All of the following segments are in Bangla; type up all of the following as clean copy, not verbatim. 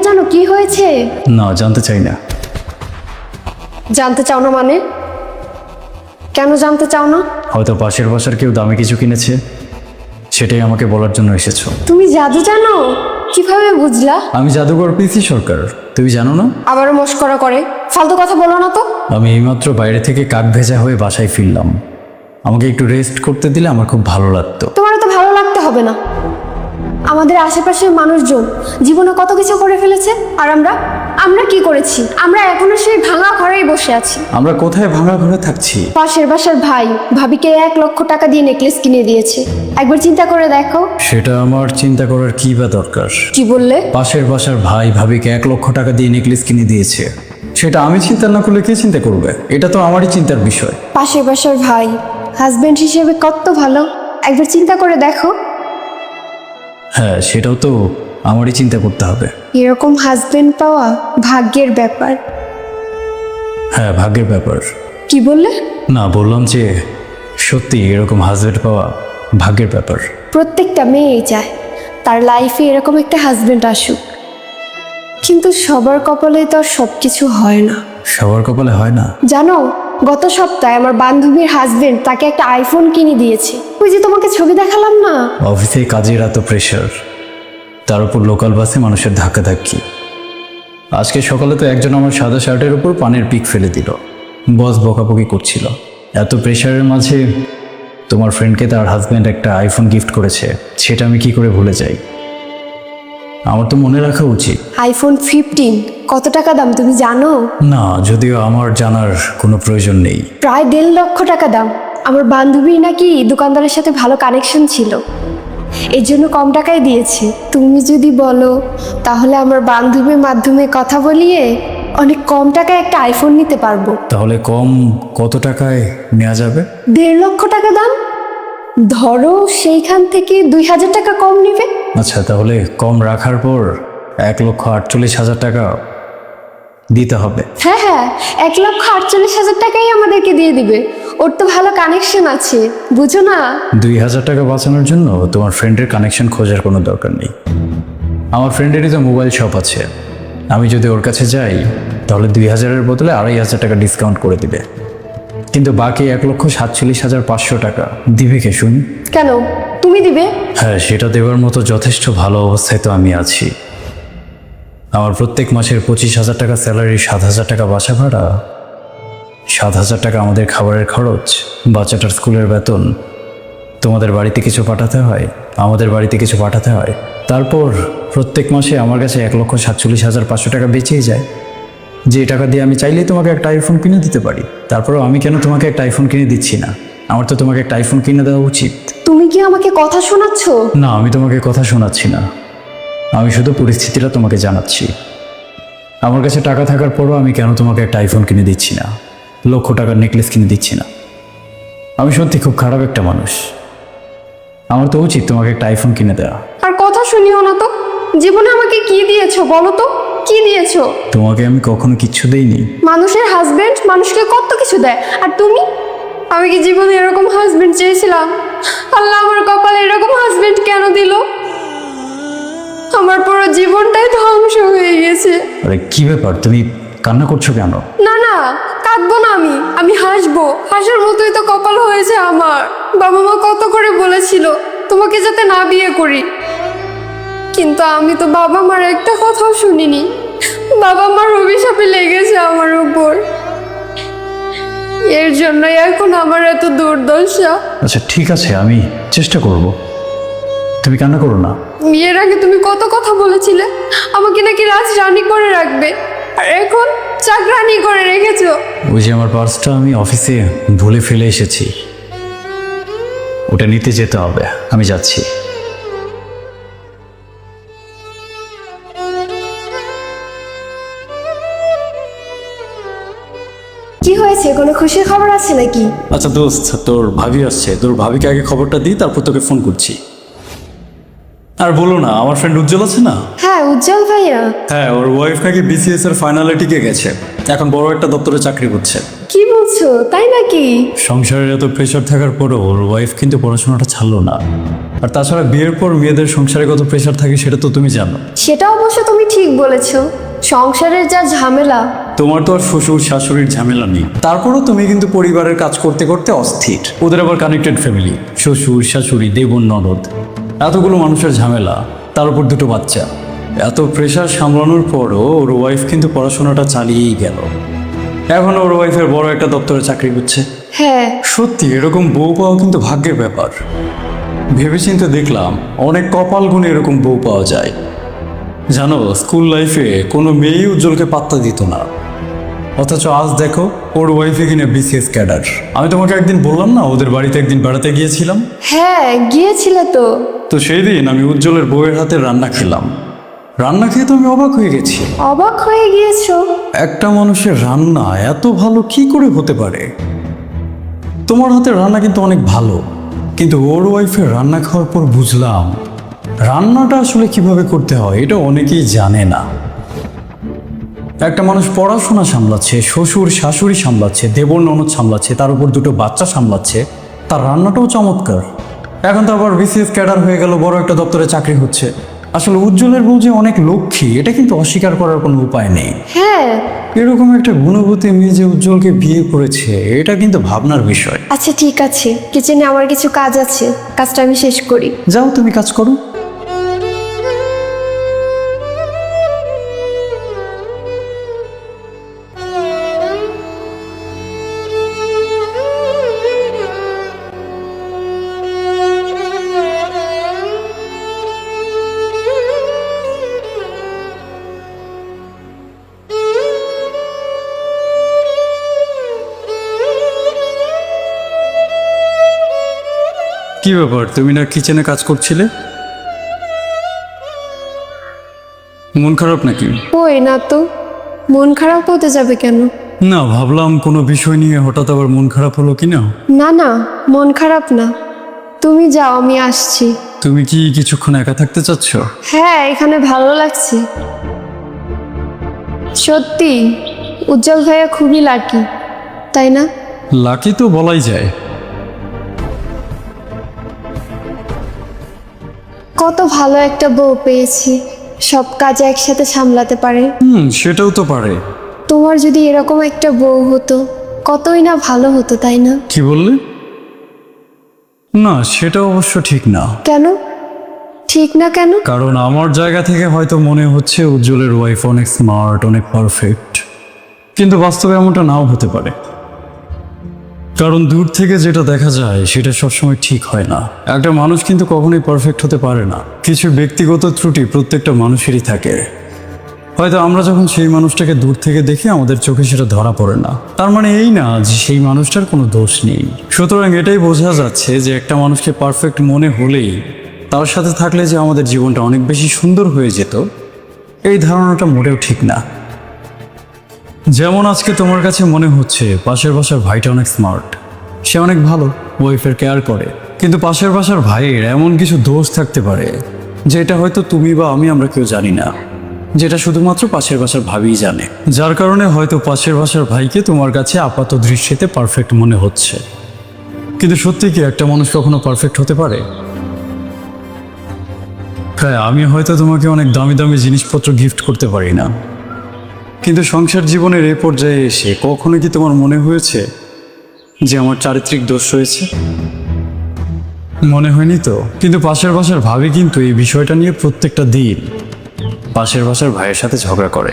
জানো কি হয়েছে? না, জানতে চাই না। জানতে চাও না মানে? কেন জানতে চাও না? হয়তো পাশের বাসার কেউ দামি কিছু কিনেছে, সেটাই আমাকে বলার জন্য এসেছো। তুমি জাদু জানো? কিভাবে বুঝলা? আমি জাদুঘর পিসি সরকার, তুমি জানো না? আবারও মস্করা করে, ফালতু কথা বলো না তো। আমি এইমাত্র বাইরে থেকে কাক ভেজা হয়ে বাসায় ফিরলাম। আমাকে একটু রেস্ট করতে দিলে আমার খুব ভালো লাগতো। তোমার তো ভালো লাগতে হবে না। আমাদের আশেপাশের মানুষজন জীবনে কত কিছু করে ফেলেছে, আর আমরা কি করেছি? আমরা এখনো সেই ভাঙা ঘরেই বসে আছি। আমরা কোথায় ভাঙা ঘরে থাকছি? পাশের বাসার ভাই ভাবিকে 1 লক্ষ টাকা দিয়ে নেকলেস কিনে দিয়েছে। একবার চিন্তা করে দেখো। সেটা আমার চিন্তা করার কি বা দরকার? কি বললে? পাশের বাসার ভাই ভাবিকে 1 লক্ষ টাকা দিয়ে নেকলেস কিনে দিয়েছে, সেটা আমি চিন্তা না করলে কে চিন্তা করবে? এটা তো আমারই চিন্তার বিষয়। পাশের বাসার ভাই হাজবেন্ড হিসেবে কত ভালো, একবার চিন্তা করে দেখো। হ্যাঁ, সেটাও তো আমারই চিন্তা করতে হবে। এরকম হাজবেন্ড পাওয়া ভাগ্যের ব্যাপার। হ্যাঁ, ভাগ্যের ব্যাপার। কি বললে? না, বললাম যে সত্যি এরকম হাজবেন্ড পাওয়া ভাগ্যের ব্যাপার। প্রত্যেকটা মেয়েই চায় তার লাইফে এরকম একটা হাজবেন্ড আসুক, কিন্তু সবার কপালে তো আর সবকিছু হয় না। সবার কপালে হয় না। জানো, গত সপ্তাহে আমার বান্ধবীর হাজবেন্ড তাকে একটা আইফোন কিনে দিয়েছে। ওই যে তোমাকে ছবি দেখালাম না। অফিসে কাজের এত প্রেশার, তার উপর লোকাল বাসে মানুষের ধাক্কাধাক্কি। আজকে সকালে তো একজন আমার সাদা শার্টের উপর পানের পিক ফেলে দিল। বস বকাবকি করছিল। এত প্রেশারের মাঝে তোমার ফ্রেন্ডকে তার হাজব্যান্ড একটা আইফোন গিফট করেছে, সেটা আমি কি করে ভুলে যাই? আমার তো মনে রাখা উচিত। আইফোন 15 কত টাকা দাম তুমি জানো? না, যদিও আমার জানার কোনো প্রয়োজন নেই। প্রায় 1.5 লক্ষ টাকা দাম। আমার বান্ধবীর নাকি দোকানদারের সাথে ভালো কানেকশন ছিল, এর জন্য কম টাকায় দিয়েছে। তুমি যদি বলো তাহলে আমার বান্ধবীর মাধ্যমে কথা বলিয়ে অনেক কম টাকায় একটা আইফোন নিতে পারবো। তাহলে কম কত টাকায় নেওয়া যাবে? 1.5 লক্ষ টাকা দাম। ধরো সেইখান থেকে 2,000 টাকা কম নিবে। আচ্ছা, তাহলে কম রাখার পর 1,48,000 টাকা দিতে হবে। হ্যাঁ হ্যাঁ, 1,48,000 টাকাই আমাদেরকে দিয়ে দিবে। ওর তো ভালো কানেকশন আছে, বুঝো না? 2,000 টাকা বাঁচানোর জন্য তোমার ফ্রেন্ডের কানেকশন খোঁজার কোনো দরকার নেই। আমার ফ্রেন্ডেরই তো মোবাইল শপ আছে। আমি যদি ওর কাছে যাই তাহলে 2,000-এর বদলে 2,500 টাকা ডিসকাউন্ট করে দিবে। কিন্তু বাকি 1,47,500 টাকা দিবে কে শুনি? কেন, তুমি দিবে? হ্যাঁ, সেটা দেওয়ার মতো যথেষ্ট ভালো অবস্থায় তো আমি আছি। আমার প্রত্যেক মাসের 25,000 টাকা স্যালারি, 7,000 টাকা বাসা ভাড়া, 7,000 টাকা আমাদের খাবারের খরচ, বাচ্চাটার স্কুলের বেতন, তোমাদের বাড়িতে কিছু পাঠাতে হয়, আমাদের বাড়িতে কিছু পাঠাতে হয়। তারপর প্রত্যেক মাসে আমার কাছে 1,47,500 টাকা বেঁচেই যায়, যে টাকা দিয়ে আমি চাইলেই তোমাকে একটা আইফোন কিনে দিতে পারি। তারপরেও আমি কেন তোমাকে একটা আইফোন কিনে দিচ্ছি না? আমার তো তোমাকে একটা আইফোন কিনে দেওয়া উচিত। তুমি কি আমাকে কথা শোনাচ্ছ? না, আমি তোমাকে কথা শোনাচ্ছি না, আমি শুধু পরিস্থিতিটা তোমাকে জানাচ্ছি। আমার কাছে টাকা থাকার পরও আমি কেন তোমাকে একটা আইফোন কিনে দিচ্ছি না, লক্ষ টাকার নেকলেস কিনে দিচ্ছি না? আমি সত্যি খুব খারাপ একটা মানুষ। আমার তো উচিত তোমাকে একটা আইফোন কিনে দেওয়া। আর কথা শুনিও না তো। জীবনে আমাকে কি দিয়েছো বলো তো? কি দিয়েছো? তোমাকে আমি কখনো কিচ্ছু দেইনি। মানুষের হাজবেন্ড মানুষকে কত কিছু দেয়, আর তুমি? আমি কি জীবনে এরকম হাজবেন্ড চেয়েছিলাম? আল্লাহ আমার কপালে এরকম হাজবেন্ড কেন দিল? আমার পুরো জীবনটাই ধ্বংস হয়ে গেছে। আরে কি ব্যাপার, তুমি কান্না করছো কেন? না না, কাঁদবো না, আমি হাসবো। হাসার মতোই তো কপাল হয়েছে আমার। বাবা মা কত করে বলেছিল তোমাকে যাতে না বিয়ে করি, কিন্তু আমি তো বাবা মার একটা কথাও শুনিনি। বাবা মার অভিশাপে লেগেছে আমার উপর। এর জন্যই এখন আমার এত দুর্দশা। আচ্ছা ঠিক আছে, আমি চেষ্টা করব, তুমি কান্না করো না। বিয়ের আগে তুমি কত কথা বলেছিলে, আমাকে নাকি রাজরানী করে রাখবে, আর এখন চাকরানি করে রেখেছো। ওই যে আমার পার্সটা আমি অফিসে ভুলে ফেলে এসেছি, ওটা নিতে যেতে হবে, আমি যাচ্ছি। কি হয়েছে, কোনো খুশির খবর আছে নাকি? আচ্ছা দোস্ত, তোর ভাবি আসছে, তোর ভাবিকে আগে খবরটা দিই, তারপর তোকে ফোন করছি। আর বলো না, আমার ফ্রেন্ড উজ্জ্বল আছে না? হ্যাঁ, উজ্জ্বল ভাইয়া। হ্যাঁ, ওর ওয়াইফ নাকি BCS এর ফাইনালে টিকে গেছে, এখন বড় একটা দপ্তরে চাকরি করছে। কি বলছো, তাই নাকি? সংসারের এত প্রেশার থাকার পরও ওর ওয়াইফ কিন্তু পড়াশোনাটা ছাড়লো না। আর তাছাড়া বিয়ের পর মেয়েদের সংসারে কত প্রেশার থাকে সেটা তো তুমি জানো। সেটা অবশ্য তুমি ঠিক বলেছো, সংসারের যা ঝামেলা। তোমার তো আর শ্বশুর শাশুড়ির ঝামেলা নেই, তারপরও তুমি কিন্তু পরিবারের কাজ করতে করতে অস্থির। ওদের আবার কানেক্টেড ফ্যামিলি, শ্বশুর শাশুড়ি দেবর ননদ, এতগুলো মানুষের ঝামেলা, তার উপর দুটো বাচ্চা। এত প্রেশার সামলানোর পরও ওর ওয়াইফ কিন্তু পড়াশোনাটা চালিয়েই গেল। এখন ওর ওয়াইফের বড় একটা দপ্তরে চাকরি করছে। হ্যাঁ, সত্যি এরকম বউ পাওয়া কিন্তু ভাগ্যের ব্যাপার। ভেবেচিন্তে দেখলাম অনেক কপাল গুণে এরকম বউ পাওয়া যায়। জানো, স্কুল লাইফে কোনো মেয়েই উজ্জ্বলকে পাত্তা দিত না, অথচ আজ দেখো ওর ওয়াইফে কিনা বিসিএস ক্যাডার। আমি তোমাকে একদিন বললাম না, ওদের বাড়িতে একদিন বেড়াতে গিয়েছিলাম। হ্যাঁ গিয়েছিলে তো। তো সেই দিন আমি উজ্জ্বলের বউয়ের হাতে রান্না খেলাম। রান্না খেয়ে তো আমি অবাক হয়ে গেছি। অবাক হয়ে গিয়েছো? একটা মানুষের রান্না এত ভালো কি করে হতে পারে? তোমার হাতের রান্না কিন্তু অনেক ভালো, কিন্তু ওর ওয়াইফের রান্না খাওয়ার পর বুঝলাম রান্নাটা আসলে কিভাবে করতে হয় এটা অনেকেই জানে না। একটা মানুষ পড়াশোনা সামলাচ্ছে, শ্বশুর শাশুড়ি সামলাচ্ছে, দেবর ননদ সামলাচ্ছে, তার উপর দুটো বাচ্চা সামলাচ্ছে, তার রান্নাটাও চমৎকার। এখন তো আবার বিসিএস ক্যাডার হয়ে গেল, বড় একটা দপ্তরে চাকরি হচ্ছে। আসলে উজ্জ্বলের বউ যে অনেক লক্ষ্মী এটা কিন্তু অস্বীকার করার কোনো উপায় নেই। হ্যাঁ। এরকম একটা গুণবতী মেয়ে যে উজ্জ্বলকে বিয়ে করেছে এটা কিন্তু ভাবনার বিষয়। আচ্ছা ঠিক আছে, কিচেনে আমার কিছু কাজ আছে, কাজটা আমি শেষ করি। যাও তুমি কাজ করো। কি ব্যাপার, তুমি না কিচেনে কাজ করছিলে? মন খারাপ নাকি? ওই না তো, মন খারাপ হতে যাবে কেন? না, ভাবলাম কোনো বিষয় নিয়ে হঠাৎ আবার মন খারাপ হলো কি না। না না, মন খারাপ না, তুমি যাও, আমি আসছি। তুমি কি কিছুক্ষণ একা থাকতে চাচ্ছ? হ্যাঁ, এখানে ভালো লাগছে। সত্যি উজ্জ্বল ভাইয়া খুবই লাকি, তাই না? লাকি তো বলাই যায়। কত ভালো একটা বউ পেয়েছি, সব কাজ একসাথে সামলাতে পারে। সেটাও তো পারে। তোমার যদি এরকম একটা বউ হতো কতই না ভালো হতো, তাই না? কি বললে? না, সেটা অবশ্য ঠিক না। কেন ঠিক না? কেন? কারণ আমার জায়গা থেকে হয়তো মনে হচ্ছে উজ্জ্বলের ওয়াইফ অনেক স্মার্ট, অনেক পারফেক্ট, কিন্তু বাস্তবে এমনটা নাও হতে পারে। কারণ দূর থেকে যেটা দেখা যায় সেটা সবসময় ঠিক হয় না। একটা মানুষ কিন্তু কখনোই পারফেক্ট হতে পারে না। কিছু ব্যক্তিগত ত্রুটি প্রত্যেকটা মানুষেরই থাকে। হয়তো আমরা যখন সেই মানুষটাকে দূর থেকে দেখি আমাদের চোখে সেটা ধরা পড়ে না, তার মানে এই না যে সেই মানুষটার কোনো দোষ নেই। সুতরাং এটাই বোঝা যাচ্ছে যে একটা মানুষকে পারফেক্ট মনে হলেই তার সাথে থাকলে যে আমাদের জীবনটা অনেক বেশি সুন্দর হয়ে যেত, এই ধারণাটা মোটেও ঠিক না। যেমন আজকে তোমার কাছে মনে হচ্ছে পাশের বাসার ভাইটা অনেক স্মার্ট, সে অনেক ভালো, ওয়াইফের কেয়ার করে, কিন্তু পাশের বাসার ভাইয়ের এমন কিছু দোষ থাকতে পারে যেটা হয়তো তুমি বা আমরা কেউ জানি না, যেটা শুধুমাত্র পাশের বাসার ভাবিই জানে। যার কারণে হয়তো পাশের বাসার ভাইকে তোমার কাছে আপাত দৃষ্টিতে পারফেক্ট মনে হচ্ছে, কিন্তু সত্যি কি একটা মানুষ কখনো পারফেক্ট হতে পারে? হ্যাঁ, আমি হয়তো তোমাকে অনেক দামি দামি জিনিসপত্র গিফট করতে পারি না, কিন্তু সংসার জীবনের এই পর্যায়ে এসে কখনো কি তোমার মনে হয়েছে যে আমার চারিত্রিক দোষ রয়েছে? মনে হয়নি তো। কিন্তু পাশের বাসার ভাবি কিন্তু এই বিষয়টা নিয়ে প্রত্যেকটা দিন পাশের বাসার ভাইয়ের সাথে ঝগড়া করে।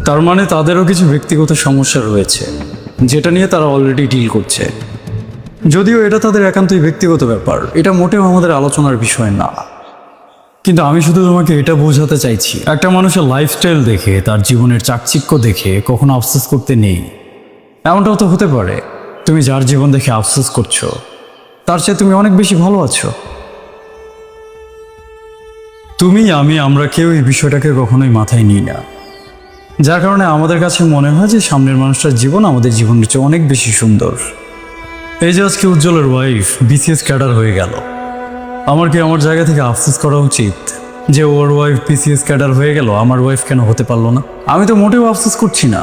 তার মানে তাদেরও কিছু ব্যক্তিগত সমস্যা রয়েছে যেটা নিয়ে তারা অলরেডি ডিল করছে। যদিও এটা তাদের একান্তই ব্যক্তিগত ব্যাপার, এটা মোটেও আমাদের আলোচনার বিষয় না। কিন্তু আমি শুধু তোমাকে এটা বোঝাতে চাইছি, একটা মানুষের লাইফস্টাইল দেখে, তার জীবনের চাকচিক্য দেখে কখনো আফসোস করতে নেই। এমনটাও তো হতে পারে তুমি যার জীবন দেখে আফসোস করছো তার চেয়ে তুমি অনেক বেশি ভালো আছো। তুমি আমরা কেউ এই বিষয়টাকে কখনোই মাথায় নিই না, যার কারণে আমাদের কাছে মনে হয় যে সামনের মানুষটার জীবন আমাদের জীবনের চেয়ে অনেক বেশি সুন্দর। এই যে আজকে উজ্জ্বলের ওয়াইফ বিসিএস ক্যাডার হয়ে গেল, আমার কি আমার জায়গা থেকে আফসোস করা উচিত যে ওর ওয়াইফ বিসিএস ক্যাডার হয়ে গেল, আমার ওয়াইফ কেন হতে পারলো না? আমি তো মোটেও আফসোস করছি না,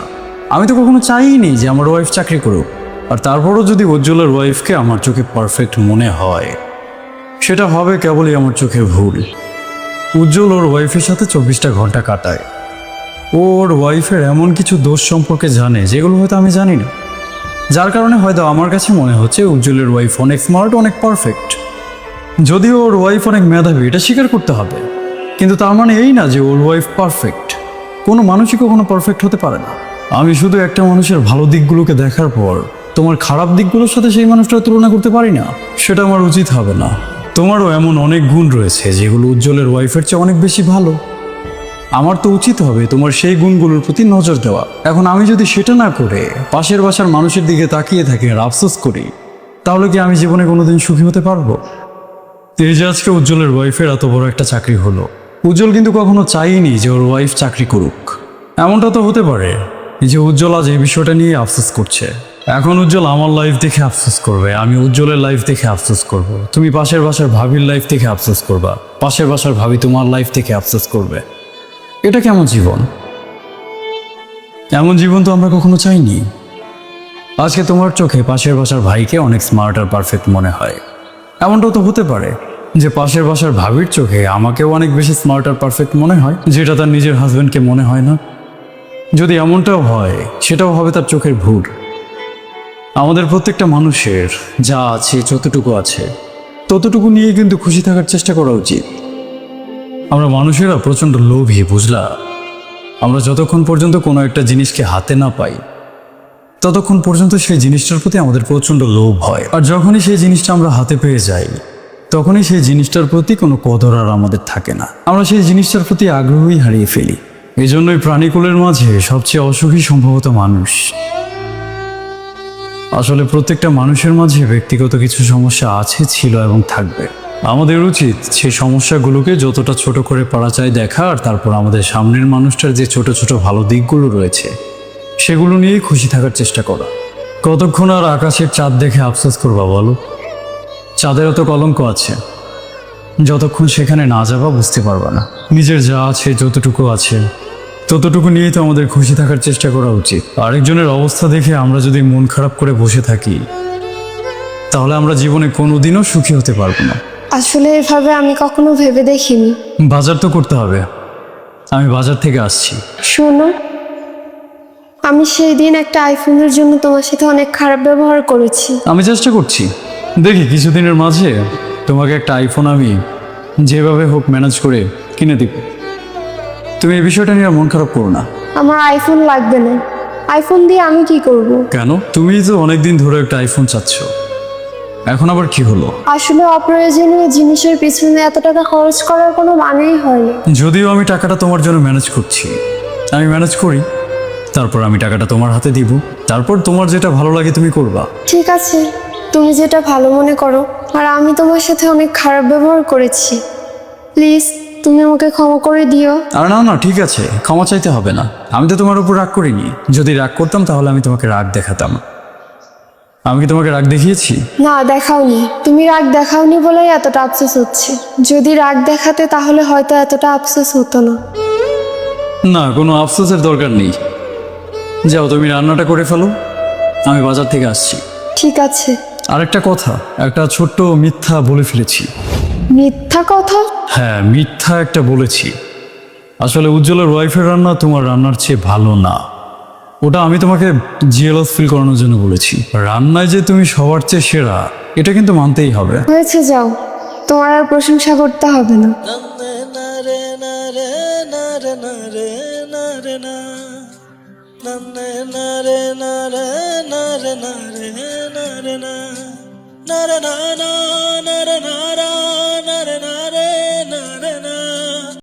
আমি তো কখনো চাইনি যে আমার ওয়াইফ চাকরি করুক। আর তারপরও যদি উজ্জ্বলের ওয়াইফকে আমার চোখে পারফেক্ট মনে হয়, সেটা হবে কেবলই আমার চোখে ভুল। উজ্জ্বল ওর ওয়াইফের সাথে 24টা ঘন্টা কাটায়। ওর ওয়াইফের এমন কিছু দোষ সম্পর্কে জানে যেগুলো হয়তো আমি জানি না, যার কারণে হয়তো আমার কাছে মনে হচ্ছে উজ্জ্বলের ওয়াইফ অনেক স্মার্ট, অনেক পারফেক্ট। যদিও ওর ওয়াইফ অনেক মেধাবী, এটা স্বীকার করতে হবে, কিন্তু তার মানে এই না যে ওর ওয়াইফ পারফেক্ট। কোনো মানুষই কখনো পারফেক্ট হতে পারে না। আমি শুধু একটা মানুষের ভালো দিকগুলোকে দেখার পর তোমার খারাপ দিকগুলোর সাথে সেই মানুষটার তুলনা করতে পারি না, সেটা আমার উচিত হবে না। তোমারও এমন অনেক গুণ রয়েছে যেগুলো উজ্জ্বলের ওয়াইফের চেয়ে অনেক বেশি ভালো। আমার তো উচিত হবে তোমার সেই গুণগুলোর প্রতি নজর দেওয়া। এখন আমি যদি সেটা না করে পাশের বাসার মানুষের দিকে তাকিয়ে থাকি আর আফসোস করি, তাহলে কি আমি জীবনে কোনোদিন সুখী হতে পারবো? এই যে আজকে উজ্জ্বলের ওয়াইফের এত বড় একটা চাকরি হলো, উজ্জ্বল কিন্তু কখনো চাইনি যে ওর ওয়াইফ চাকরি করুক। এমনটা তো হতে পারে যে উজ্জ্বল আজ এই বিষয়টা নিয়ে আফসোস করছে। এখন উজ্জ্বল আমার লাইফ দেখে আফসোস করবে, আমি উজ্জ্বলের লাইফ দেখে আফসোস করব। তুমি পাশের বাসার ভাবির লাইফ দেখে আফসোস করবা, পাশের বাসার ভাবি তোমার লাইফ থেকে আফসোস করবে। এটা কেমন জীবন? এমন জীবন তো আমরা কখনো চাইনি। আজকে তোমার চোখে পাশের বাসার ভাইকে অনেক স্মার্ট আর পারফেক্ট মনে হয়, এমনটাও তো হতে পারে যে পাশের বাসার ভাবির চোখে আমাকেও অনেক বেশি স্মার্ট আর পারফেক্ট মনে হয়, যেটা তার নিজের হাজব্যান্ডকে মনে হয় না। যদি এমনটাও হয়, সেটাও হবে তার চোখের ভুল। আমাদের প্রত্যেকটা মানুষের যা আছে, যতটুকু আছে, ততটুকু নিয়ে কিন্তু খুশি থাকার চেষ্টা করা উচিত। আমরা মানুষেরা প্রচণ্ড লোভী, বুঝলা? আমরা যতক্ষণ পর্যন্ত কোনো একটা জিনিসকে হাতে না পাই, ততক্ষণ পর্যন্ত সেই জিনিসটার প্রতি আমাদের প্রচণ্ড লোভ হয়। আর যখনই সেই জিনিসটা আমরা হাতে পেয়ে যাই, তখনই সেই জিনিসটার প্রতি কোনো কদর আর আমাদের থাকে না। আমরা সেই জিনিসটার প্রতি আগ্রহই হারিয়ে ফেলি। এই জন্যই প্রাণীকুলের মাঝে সবচেয়ে অসুখী সম্ভবত মানুষ। আসলে প্রত্যেকটা মানুষের মাঝে ব্যক্তিগত কিছু সমস্যা আছে, ছিল এবং থাকবে। আমাদের উচিত সেই সমস্যাগুলোকে যতটা ছোট করে পারা যায় দেখা, আর তারপর আমাদের সামনের মানুষটার যে ছোট ছোট ভালো দিকগুলো রয়েছে সেগুলো নিয়েই খুশি থাকার চেষ্টা করা। কতক্ষণ আর আকাশের চাঁদ দেখে আফসোস করবা বলো? চাঁদেরও তো কলঙ্ক আছে, যতক্ষণ সেখানে না যাবা বুঝতে পারবা না। নিজের যা আছে, যতটুকু আছে, ততটুকু নিয়েই তো আমাদের খুশি থাকার চেষ্টা করা উচিত। আরেকজনের অবস্থা দেখে আমরা যদি মন খারাপ করে বসে থাকি, তাহলে আমরা জীবনে কোনোদিনও সুখী হতে পারবো না। আসলে এভাবে আমি কখনো ভেবে দেখিনি। বাজার তো করতে হবে, আমি বাজার থেকে আসছি। শোনো, আমি সেই দিন একটা আইফোনের জন্য তোমার সাথে অনেক খারাপ ব্যবহার করেছি। আমি চেষ্টা করছি, দেখি কিছুদিনের মাঝে তোমাকে একটা আইফোন আমি যেভাবে হোক ম্যানেজ করে কিনে দিব। তুমি এই বিষয়টা নিয়ে আর মন খারাপ করো না। আমার আইফোন লাগবে না। আইফোন দিয়ে আমি কি করব? কেন? তুমি তো অনেকদিন ধরে একটা আইফোন চাচ্ছ, এখন আবার কি হলো? আসলে অপ্রয়োজনীয় জিনিসের পিছনে এত টাকা খরচ করার কোনো মানেই হয় না। যদিও আমি টাকাটা তোমার জন্য ম্যানেজ করছি, আমি ম্যানেজ করি, তারপর আমি টাকাটা তোমার হাতে দিব, তারপর তোমার যেটা ভালো লাগে তুমি করবা। ঠিক আছে, তুমি যেটা ভালো মনে করো। আর আমি তোমার সাথে অনেক খারাপ ব্যবহার করেছি, প্লিজ তুমি আমাকে ক্ষমা করে দিও। আর না না, ঠিক আছে, ক্ষমা চাইতে হবে না। আমি তো তোমার উপর রাগ করিনি। যদি রাগ করতাম তাহলে আমি তোমাকে রাগ দেখাতাম। আমি কি তোমাকে রাগ দেখিয়েছি? না, দেখাওনি। তুমি রাগ দেখাওনি বলেই এতটা আফসোস হচ্ছে। যদি রাগ দেখাতে তাহলে হয়তো এতটা আফসোস হতো না। না, কোনো আফসোসের দরকার নেই। যাও, তুমি রান্নাটা করে ফেলো, আমি বাজার থেকে আসছি। ঠিক আছে। আরেকটা কথা, একটা ছোট্ট মিথ্যা বলে ফেলেছি। মিথ্যা কথা? হ্যাঁ, মিথ্যা একটা বলেছি। আসলে উজ্জ্বলের ওয়াইফের রান্না তোমার রান্নার চেয়ে ভালো না। ওটা আমি তোমাকে জিএলএস ফিল করানোর জন্য বলেছি। রান্নায় যে তুমি সবার চেয়ে সেরা, এটা কিন্তু মানতেই হবে। হয়েছে, যাও, তোমার আর প্রশংসা করতে হবে না। na na na na